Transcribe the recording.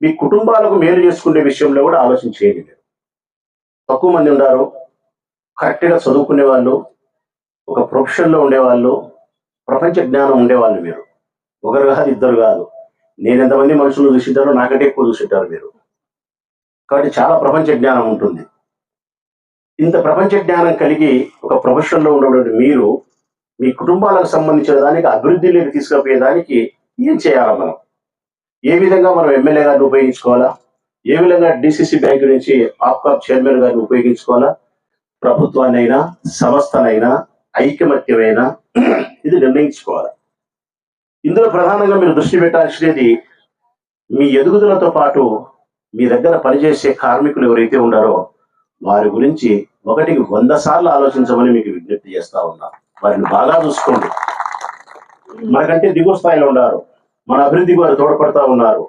మీ కుటుంబాలకు మేలు చేసుకునే విషయంలో కూడా ఆలోచన చేయండి మీరు. తక్కువ మంది ఉన్నారు, కరెక్ట్‌గా చదువుకునే వాళ్ళు, ఒక ప్రొఫెషన్‌లో ఉండేవాళ్ళు, ప్రపంచ జ్ఞానం ఉండేవాళ్ళు మీరు. ఒకరు కాదు, ఇద్దరు కాదు. నేనెంతమంది మనుషులను చూసుంటానో నాకంటే ఎక్కువ చూసుంటారు మీరు. కాబట్టి చాలా ప్రపంచ జ్ఞానం ఉంటుంది. ఇంత ప్రపంచ జ్ఞానం కలిగి ఒక ప్రొఫెషన్‌లో ఉన్నటువంటి మీరు, మీ కుటుంబాలకు సంబంధించిన దానికి అభివృద్ధిలోకి తీసుకుపోయేదానికి ఏం చేయాలా మనం? ఏ విధంగా మనం ఎమ్మెల్యే గారిని ఉపయోగించుకోవాలా? ఏ విధంగా డీసీసీ బ్యాంక్ నుంచి ఆప్‌కాబ్ చైర్మన్ గారిని ఉపయోగించుకోవాలా? ప్రభుత్వాన్నైనా, సంస్థనైనా, ఐకమత్యమైన ఇది నిర్ణయించుకోవాలి. ఇందులో ప్రధానంగా మీరు దృష్టి పెట్టాల్సినది మీ ఎదుగుదలతో పాటు మీ దగ్గర పనిచేసే కార్మికులు ఎవరైతే ఉన్నారో వారి గురించి 1కి 100 సార్లు ఆలోచించమని మీకు విజ్ఞప్తి చేస్తా ఉన్నా. వారిని బాగా చూసుకోండి. మనకంటే దిగువ స్థాయిలో ఉన్నారు, మన అభివృద్ధికి వారు తోడ్పడతా ఉన్నారు.